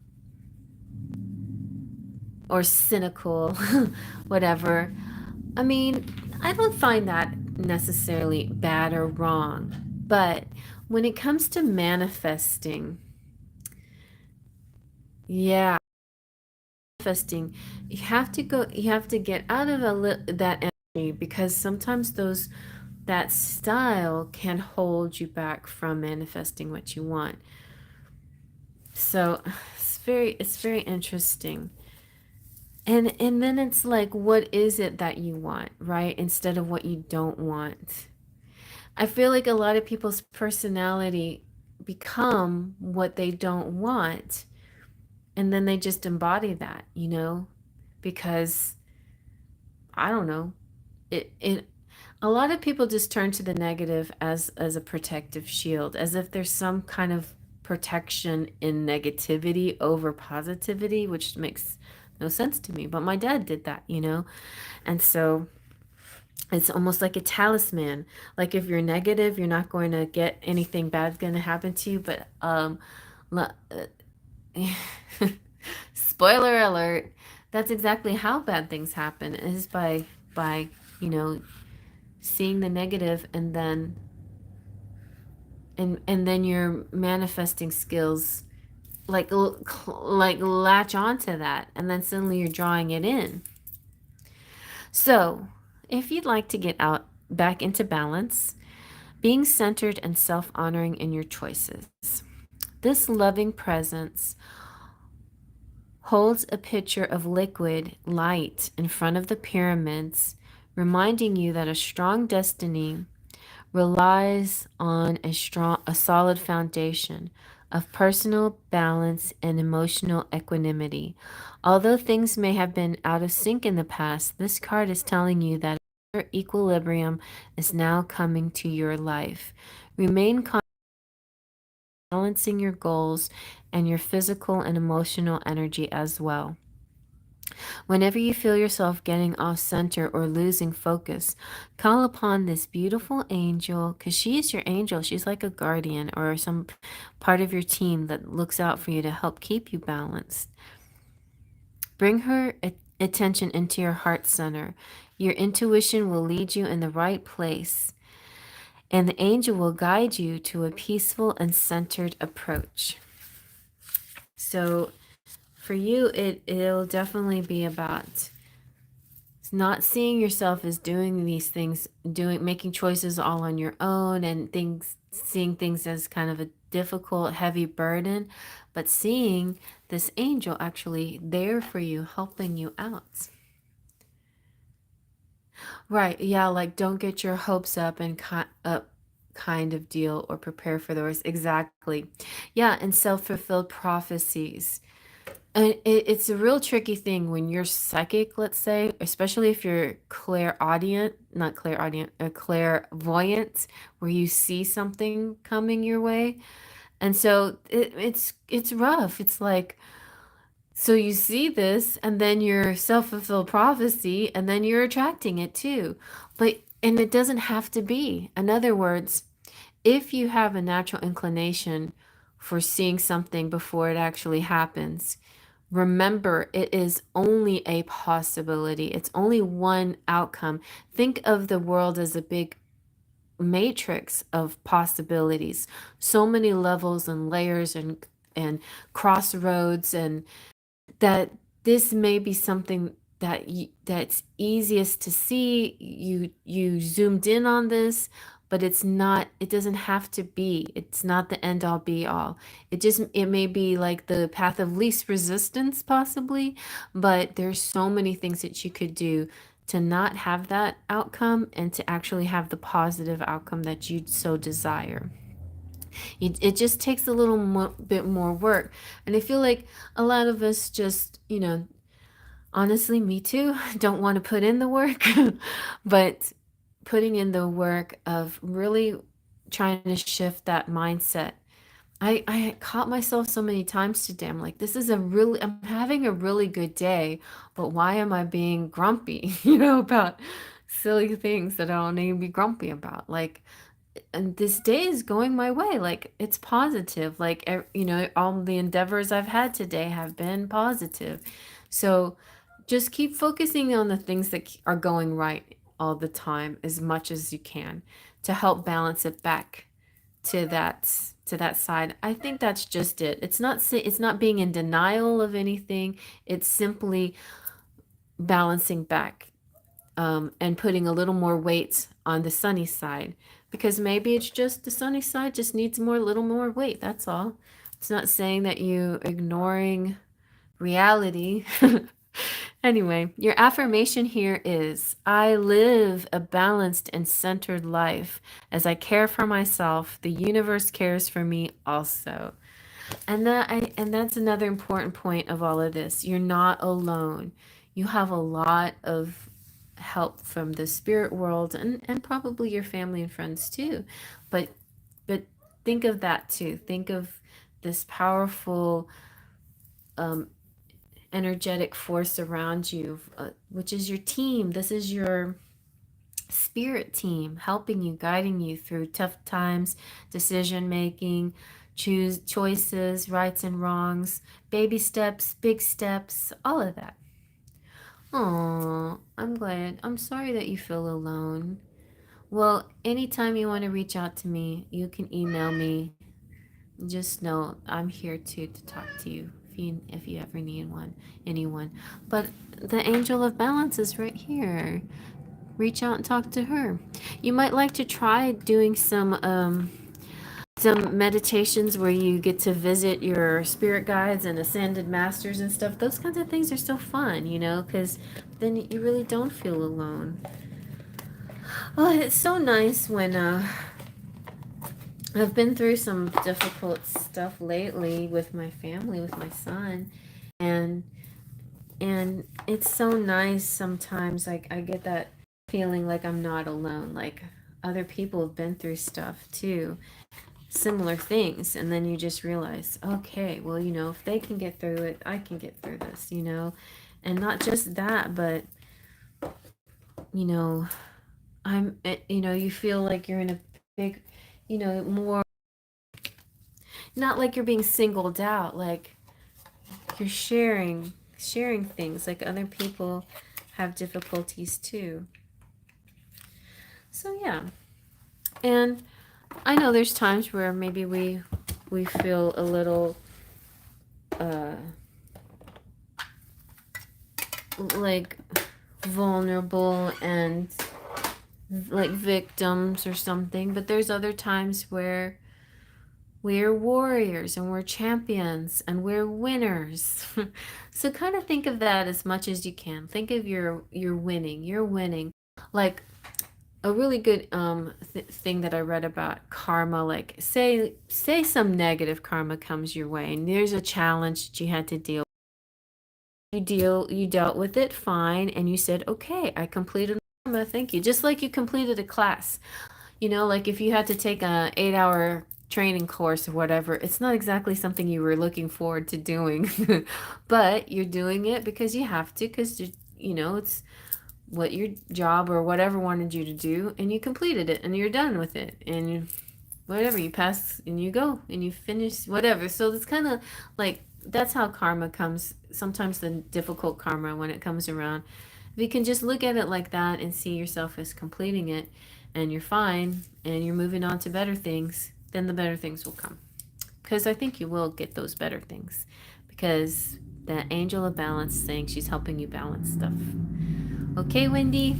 or cynical, whatever. I mean, I don't find that necessarily bad or wrong, but when it comes to manifesting, yeah, manifesting, you have to get out of that energy, because sometimes that style can hold you back from manifesting what you want. So it's very interesting. And then it's like, what is it that you want, right? Instead of what you don't want. I feel like a lot of people's personality become what they don't want, and then they just embody that, because I don't know. It a lot of people just turn to the negative as a protective shield, as if there's some kind of protection in negativity over positivity, which makes no sense to me. But my dad did that, And so it's almost like a talisman. Like, if you're negative, you're not going to get anything bad going to happen to you. But spoiler alert, that's exactly how bad things happen, is by seeing the negative, and then your manifesting skills like latch onto that, and then suddenly you're drawing it in. So if you'd like to get out back into balance, being centered and self-honoring in your choices, this loving presence holds a pitcher of liquid light in front of the pyramids, reminding you that a strong destiny relies on a solid foundation of personal balance and emotional equanimity. Although things may have been out of sync in the past, this card is telling you that equilibrium is now coming to your life. Remain confident, balancing your goals and your physical and emotional energy as well. Whenever you feel yourself getting off center or losing focus, call upon this beautiful angel, because she is your angel. She's like a guardian or some part of your team that looks out for you to help keep you balanced. Bring her attention into your heart center. Your intuition will lead you in the right place, and the angel will guide you to a peaceful and centered approach. So for you, it'll definitely be about not seeing yourself as doing these things, making choices all on your own, and seeing things as kind of a difficult, heavy burden, but seeing this angel actually there for you, helping you out. Right. Yeah, like don't get your hopes up and up kind of deal, or prepare for the worst. Exactly. Yeah, and self-fulfilled prophecies. And it's a real tricky thing when you're psychic, let's say, especially if you're clairaudient, not clairaudient, clairvoyant, where you see something coming your way. And so it's rough. It's like, so you see this, and then you're self-fulfilled prophecy, and then you're attracting it too. And it doesn't have to be. In other words, if you have a natural inclination for seeing something before it actually happens, remember, it is only a possibility. It's only one outcome. Think of the world as a big matrix of possibilities. So many levels and layers and crossroads, and that this may be something that's easiest to see. You zoomed in on this, but it doesn't have to be. It's not the end all be all. It may be like the path of least resistance possibly, but there's so many things that you could do to not have that outcome and to actually have the positive outcome that you so desire. It just takes a little bit more work. And I feel like a lot of us just, honestly, me too, don't want to put in the work, but putting in the work of really trying to shift that mindset. I caught myself so many times today. I'm like, I'm having a really good day, but why am I being grumpy, about silly things that I don't need to be grumpy about? Like, and this day is going my way. Like, it's positive. Like, all the endeavors I've had today have been positive. So just keep focusing on the things that are going right all the time as much as you can to help balance it back to that side. I think that's just it. It's not being in denial of anything. It's simply balancing back, and putting a little more weight on the sunny side, because maybe it's just the sunny side just needs little more weight. That's all. It's not saying that you ignoring reality. Anyway, your affirmation here is: I live a balanced and centered life. As I care for myself, the universe cares for me also. And that's another important point of all of this. You're not alone. You have a lot of help from the spirit world, and probably your family and friends too. But but think of that too. Think of this powerful, um, energetic force around you, which is your team. This is your spirit team helping you, guiding you through tough times, decision making, choices, rights and wrongs, baby steps, big steps, all of that. Oh, I'm glad. I'm sorry that you feel alone. Well, anytime you want to reach out to me, you can email me. Just know I'm here too to talk to you if you ever need anyone. But the angel of balance is right here. Reach out and talk to her. You might like to try doing some meditations where you get to visit your spirit guides and ascended masters and stuff. Those kinds of things are so fun, because then you really don't feel alone. Oh, it's so nice when I've been through some difficult stuff lately with my family, with my son, and it's so nice sometimes. Like, I get that feeling like I'm not alone. Like, other people have been through stuff too, similar things, and then you just realize, okay, well, if they can get through it, I can get through this. And not just that, but you know, you feel like you're in a big, more, not like you're being singled out, like you're sharing things, like other people have difficulties too. So yeah. And I know there's times where maybe we feel a little uh like vulnerable and like victims or something, but there's other times where we're warriors and we're champions and we're winners. So kind of think of that as much as you can. Think of you're winning. You're winning. Like a really good thing that I read about karma, like say some negative karma comes your way and there's a challenge that you had to deal. You dealt with it fine and you said, "Okay, I completed karma. Thank you." Just like you completed a class. Like if you had to take a 8-hour training course or whatever, it's not exactly something you were looking forward to doing, but you're doing it because you have to, because it's what your job or whatever wanted you to do, and you completed it, and you're done with it, and whatever, you pass, and you go, and you finish whatever. So it's kind of like that's how karma comes. Sometimes the difficult karma when it comes around, if you can just look at it like that and see yourself as completing it, and you're fine, and you're moving on to better things, then the better things will come. Because I think you will get those better things. Because that angel of balance saying she's helping you balance stuff. Okay, Wendy?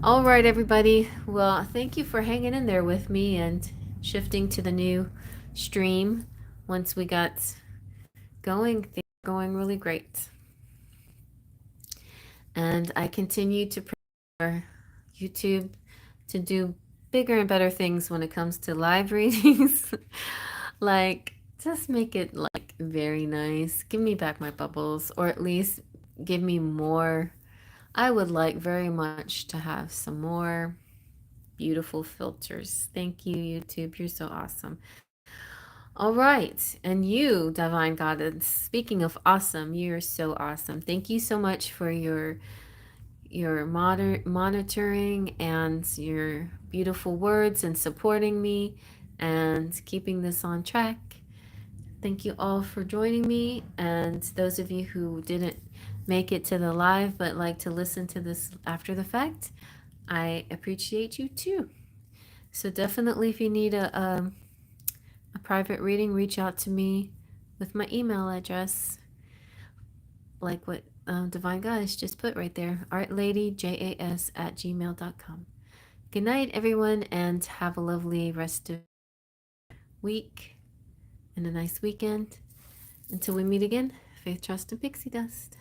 All right, everybody. Well, thank you for hanging in there with me and shifting to the new stream. Once we got going, things were going really great. And I continue to prepare YouTube to do bigger and better things when it comes to live readings. Like, just make it like very nice. Give me back my bubbles, or at least give me more. I would like very much to have some more beautiful filters. Thank you, YouTube. You're so awesome. All right. And you, Divine Goddess, speaking of awesome, you're so awesome. Thank you so much for your monitoring and your beautiful words and supporting me and keeping this on track. Thank you all for joining me. And those of you who didn't make it to the live but like to listen to this after the fact, I appreciate you too. So definitely, if you need a private reading, reach out to me with my email address, like what Divine Goddess just put right there, artladyjas@gmail.com. Good night, everyone, and have a lovely rest of the week and a nice weekend. Until we meet again, faith, trust, and pixie dust.